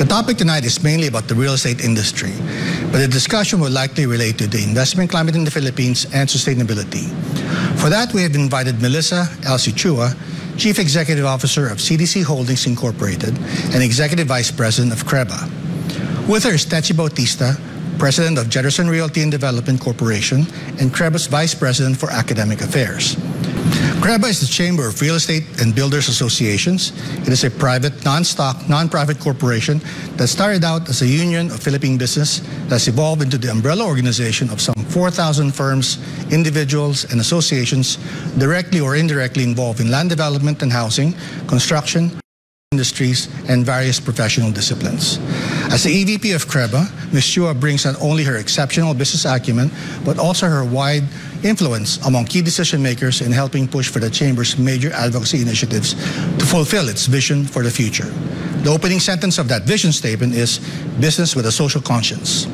The topic tonight is mainly about the real estate industry, but the discussion will likely relate to the investment climate in the Philippines and sustainability. For that, we have invited Melesa Elsie Chua, Chief Executive Officer of CDC Holdings Incorporated and Executive Vice President of CREBA. With her is Techi Bautista, President of Jefferson Realty and Development Corporation and CREBA's Vice President for Academic Affairs. CREBA is the Chamber of Real Estate and Builders Associations. It is a private, non-stock, non-profit corporation that started out as a union of Philippine business that's evolved into the umbrella organization of some 4,000 firms, individuals, and associations directly or indirectly involved in land development and housing, construction, industries, and various professional disciplines. As the EVP of CREBA, Ms. Chua brings not only her exceptional business acumen, but also her wide influence among key decision makers in helping push for the Chamber's major advocacy initiatives to fulfill its vision for the future. The opening sentence of that vision statement is business with a social conscience.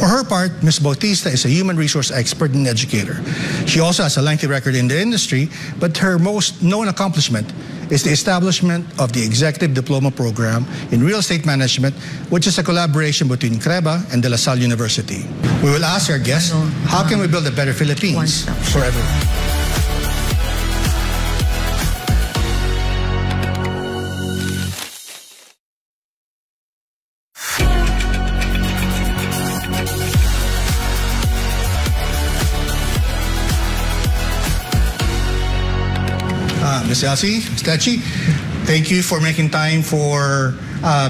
For her part, Ms. Bautista is a human resource expert and educator. She also has a lengthy record in the industry, but her most known accomplishment is the establishment of the Executive Diploma Program in Real Estate Management, which is a collaboration between CREBA and De La Salle University. We will ask our guests, how can we build a better Philippines for everyone? Ms. Elsie, Ms. Techi, thank you for making time for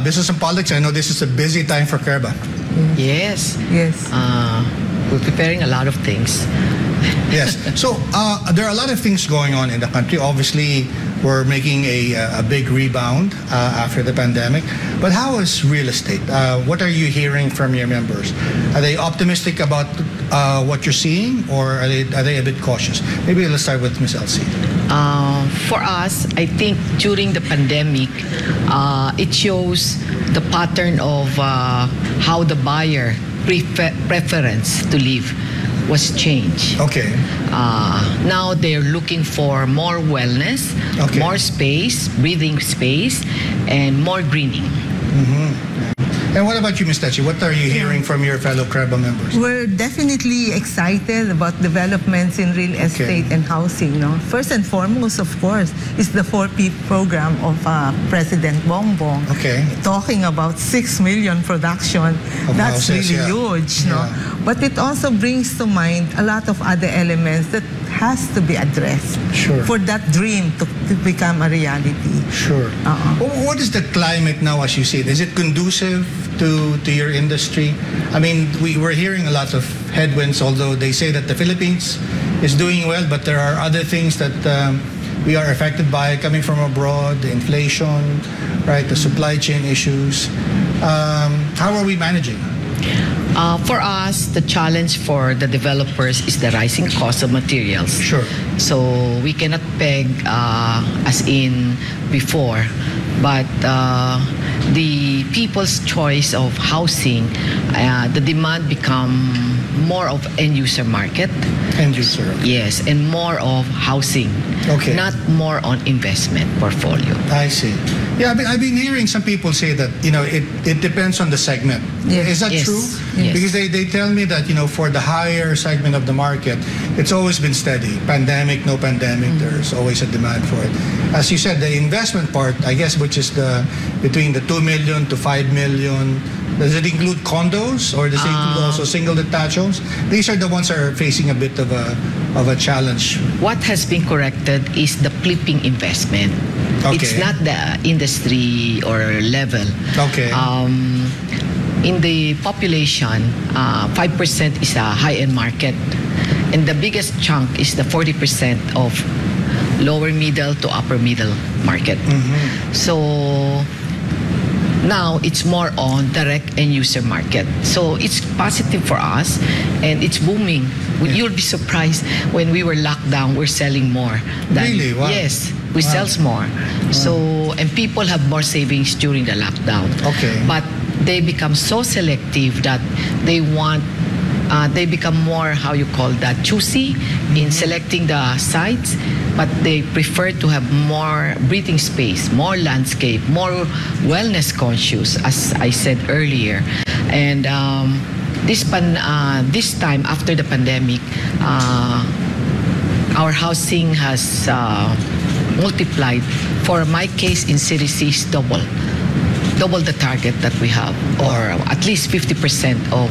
business and politics. I know this is a busy time for CREBA. Yes. Yes. We're preparing a lot of things. Yes. So there are a lot of things going on in the country. Obviously, we're making a big rebound after the pandemic. But how is real estate? What are you hearing from your members? Are they optimistic about what you're seeing, or are they a bit cautious? Maybe let's start with Ms. Elsie. For us, I think during the pandemic, it shows the pattern of how the buyer preference to live was changed. Okay. Now they're looking for more wellness, more space, breathing space, and more greening. And what about you, Ms. Techi? What are you hearing from your fellow CREBA members? We're definitely excited about developments in real estate and housing. No? First and foremost, of course, is the 4P program of President Bongbong. Okay. Talking about 6 million production. That's houses, really huge. No? But it also brings to mind a lot of other elements that has to be addressed for that dream to become a reality. Sure. What is the climate now as you see it? Is it conducive to your industry? I mean, we're hearing a lot of headwinds, although they say that the Philippines is doing well, but there are other things that we are affected by coming from abroad, the inflation, right, the supply chain issues. How are we managing? For us, the challenge for the developers is the rising cost of materials. Sure. So we cannot peg as in before, but the people's choice of housing, the demand become more of end-user market. End-user. Yes, and more of housing. Okay. Not more on investment portfolio. I see. Yeah, I've been hearing some people say that, it depends on the segment. Yes. Is that true? Yes. Because they tell me that, for the higher segment of the market, it's always been steady. Pandemic, no pandemic, there's always a demand for it. As you said, the investment part, I guess, which is between the 2 million to 5 million, does it include condos, or does it include also single detached homes? These are the ones that are facing a bit of a challenge. What has been corrected is the flipping investment. Okay. It's not the industry or level. Okay. In the population, 5% is a high-end market, and the biggest chunk is the 40% of lower middle to upper middle market. So now it's more on direct end user market. So it's positive for us, and it's booming. You'll be surprised when we were locked down, we're selling more. Really? Wow. Yes, we sell more. So, and people have more savings during the lockdown. Okay. But they become so selective that they become more, how you call that, choosy in selecting the sites. but they prefer to have more breathing space, more landscape, more wellness conscious, as I said earlier. And this time after the pandemic, our housing has multiplied. For my case in City C is double the target that we have, or at least 50% of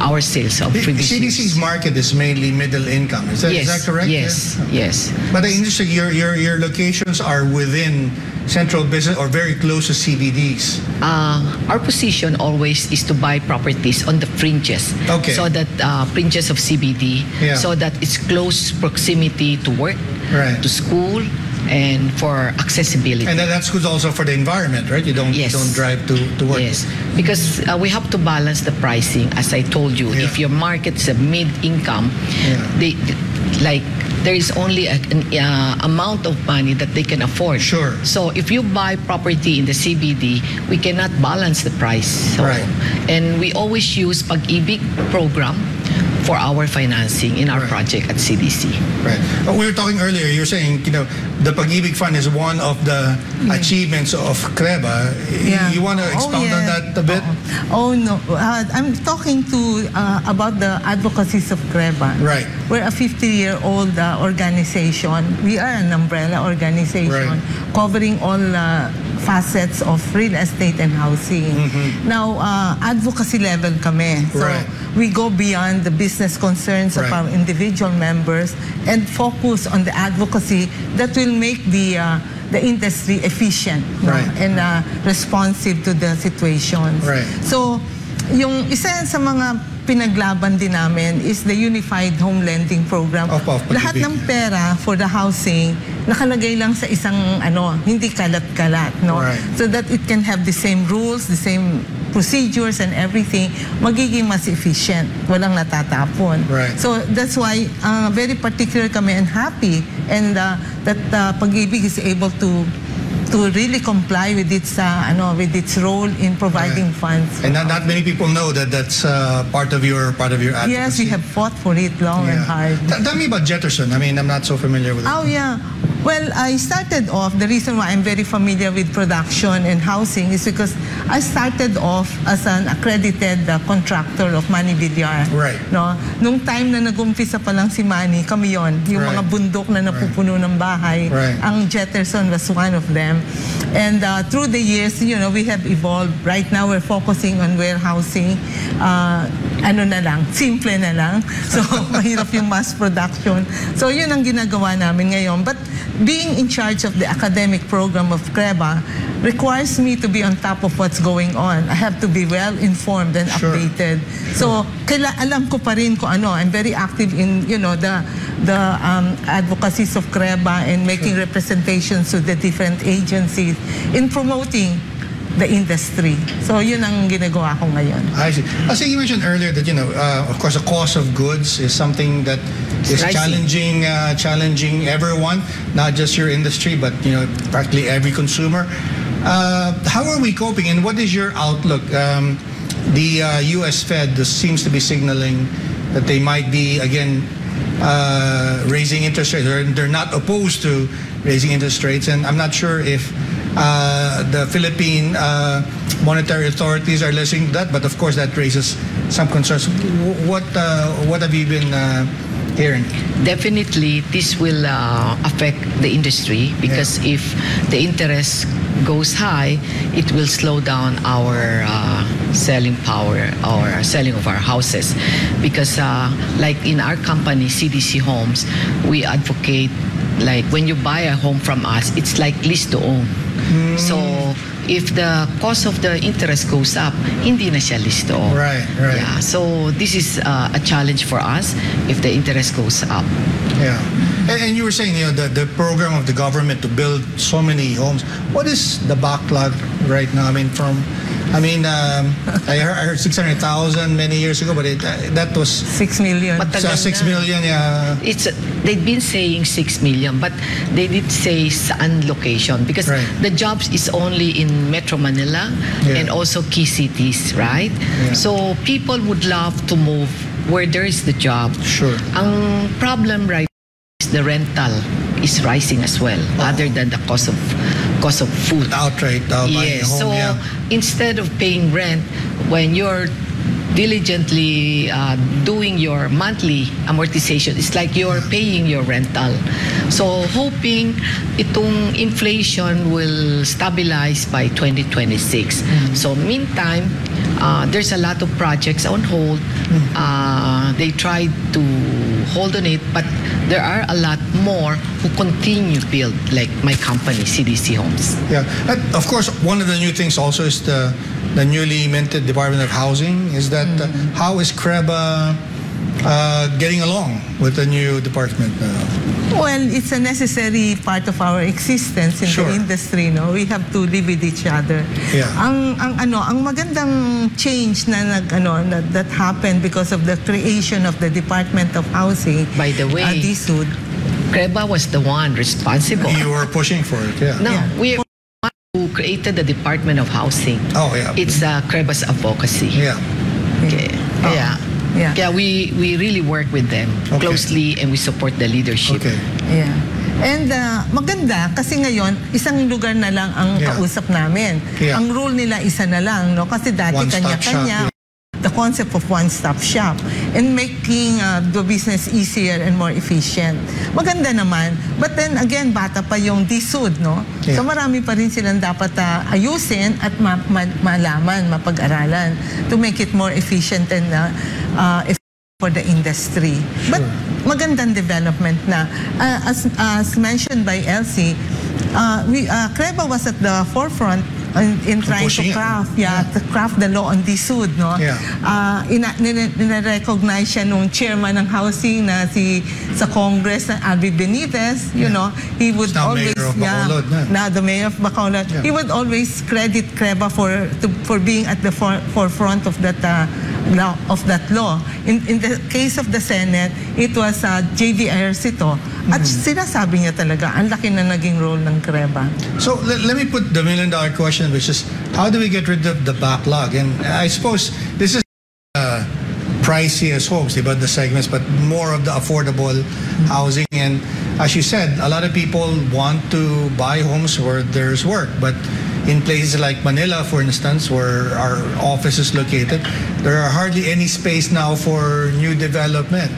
our sales of previous years. CDC's market is mainly middle income. Is that correct? Yes, yes. But the industry, your locations are within central business or very close to CBDs. Our position always is to buy properties on the fringes. Okay. So that fringes of CBD, so that it's close proximity to work, to school, and for accessibility. And that's good also for the environment, right? You don't drive to work. Yes, because we have to balance the pricing. As I told you, if your market's a mid-income, there is only an amount of money that they can afford. Sure. So if you buy property in the CBD, we cannot balance the price. So, and we always use Pag-ibig program for our financing in our project at CDC. Right. We were talking earlier, you were saying, the Pag-ibig Fund is one of the achievements of CREBA. You want to expound on that a bit? Oh, no. I'm talking about the advocacies of CREBA. Right. We're a 50-year-old organization. We are an umbrella organization covering all facets of real estate and housing. Now, advocacy level kami. So, we go beyond the business concerns of our individual members and focus on the advocacy that will make the industry efficient and responsive to the situations. So, yung isa sa mga pinaglaban din namin is the Unified Home Lending Program. Lahat ng pera for the housing nakalagay lang sa isang hindi kalat-kalat, no? So that it can have the same rules, the same procedures and everything, magiging mas efficient. Walang natatapon. So that's why very particular kami and happy and that Pag-ibig is able to really comply with its role in providing funds. And not many people know that that's part of your advocacy. Yes, we have fought for it long and hard. Tell me about Jetterson. I mean, I'm not so familiar with it. Oh, yeah. Well, I started off, the reason why I'm very familiar with production and housing is because I started off as an accredited contractor of Manny Villar. No? Nung time na nag-umpisa pa lang si Manny, kami yon, yung mga bundok na napupuno ng bahay. Ang Jetterson was one of them. And through the years, we have evolved. Right now, we're focusing on warehousing. Simple na lang. So, mahirap yung mass production. So, yun ang ginagawa namin ngayon. But being in charge of the academic program of CREBA requires me to be on top of what's going on. I have to be well informed and updated. So, alam ko pa rin kung ano. I'm very active in, the advocacies of CREBA and making representations to the different agencies in promoting the industry. So, yun ang ginagawa ko ngayon. I see. As you mentioned earlier that, of course, the cost of goods is something that is challenging everyone, not just your industry, but, practically every consumer. How are we coping and what is your outlook? The U.S. Fed seems to be signaling that they might be, again, raising interest rates. They're not opposed to raising interest rates, and I'm not sure if the Philippine monetary authorities are listening to that, but of course that raises some concerns. What have you been hearing? Definitely, this will affect the industry because if the interest goes high, it will slow down our selling power or selling of our houses. Because like in our company, CDC Homes, we advocate like when you buy a home from us, it's like lease to own. So if the cost of the interest goes up, hindi na siya lease to own. Yeah, so this is a challenge for us if the interest goes up. Yeah. And you were saying, the program of the government to build so many homes. What is the backlog right now? I heard 600,000 many years ago, but that was 6 million. 6 million, yeah. They've been saying 6 million, but they did say saan location because the jobs is only in Metro Manila and also key cities, right? So people would love to move where there is the job. Sure. Ang problem right the rental is rising as well, other than the cost of food. Outright buying a Yes. home, So yeah. instead of paying rent, when you're diligently doing your monthly amortization, it's like you're paying your rental. So hoping itong inflation will stabilize by 2026. So meantime, there's a lot of projects on hold. They tried to hold on it, but there are a lot more who continue build, like my company, CDC Homes. Yeah, and of course, one of the new things also is the newly minted Department of Housing. Is that how is CREBA getting along with the new department? Well, it's a necessary part of our existence in Sure. the industry, no? We have to live with each other. Yeah. Ang magandang change that happened because of the creation of the Department of Housing. By the way, DSUD. CREBA was the one responsible. You were pushing for it, yeah. No, Yeah. we are the one who created the Department of Housing. Oh, yeah. It's CREBA's advocacy. Yeah. Okay. Yeah. Yeah. Yeah, we really work with them closely and we support the leadership. Okay. Yeah. And maganda kasi ngayon, isang lugar na lang ang kausap namin. Yeah. Ang rule nila isa na lang, no? Kasi dati One-stop kanya-kanya. shop, The concept of one-stop shop and making the business easier and more efficient. Maganda naman. But then again, bata pa yung DSUD, no? Yeah. So marami pa rin silang dapat ayusin at malaman, mapag-aralan to make it more efficient and for the industry. But magandang development na. As mentioned by Elsie, CREBA was at the forefront in trying to craft the law on DSUD, no? Yeah. Nire-recognize siya nung chairman ng housing na sa Congress na Albi Benitez, you know, he would now always Mayor of Bacolod, now the mayor of Bacolod, Yeah. he would always credit CREBA for being at the forefront of that law. In the case of the Senate, it was J.D. Ejercito. At sinasabi niya talaga, ang laki na naging role ng CREBA. So let me put the million-dollar question, which is how do we get rid of the backlog? And I suppose this is pricey as homes, but the segments, but more of the affordable housing. And as you said, a lot of people want to buy homes where there's work, but in places like Manila, for instance, where our office is located, there are hardly any space now for new development.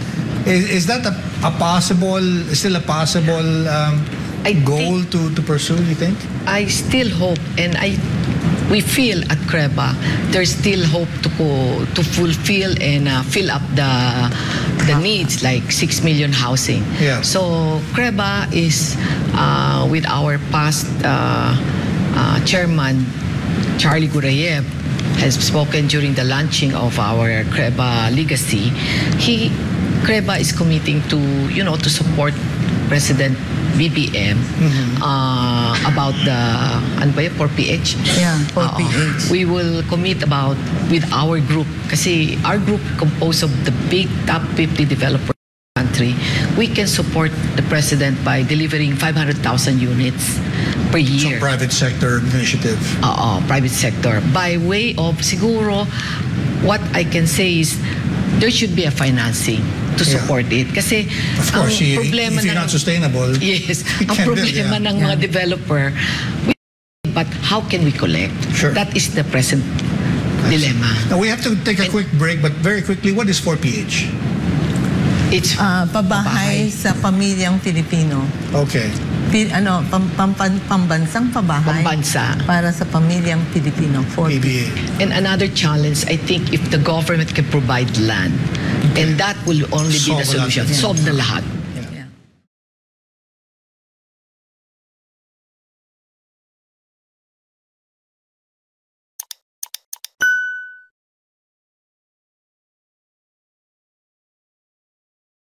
Is that still a possible goal to pursue, you think? I still hope, and we feel at CREBA there's still hope to fulfill and fill up the needs, like 6 million housing. Yeah. So CREBA is with our past chairman Charlie Gurayev has spoken during the launching of our CREBA legacy. CREBA is committing to support President BBM about the 4PH. Yeah, 4PH. We will commit with our group, kasi our group composed of the big top 50 developers in the country. We can support the president by delivering 500,000 units per year. So private sector initiative. Private sector. By way of, siguro, what I can say is there should be a financing to support it. Kasi of course, ang problema if you're not sustainable, yes, ang problema ng mga developer, but how can we collect? Sure. That is the present dilemma. Now we have to take a quick break, but very quickly, what is 4PH? It's pabahay sa pamilyang Filipino. Okay. Pambansang pabahay Pambansa. para sa pamilyang Filipino. 4PH. PBA. And another challenge, I think, if the government can provide land, and that will only be the Solve a lot. solution. Yeah. Solve na lahat.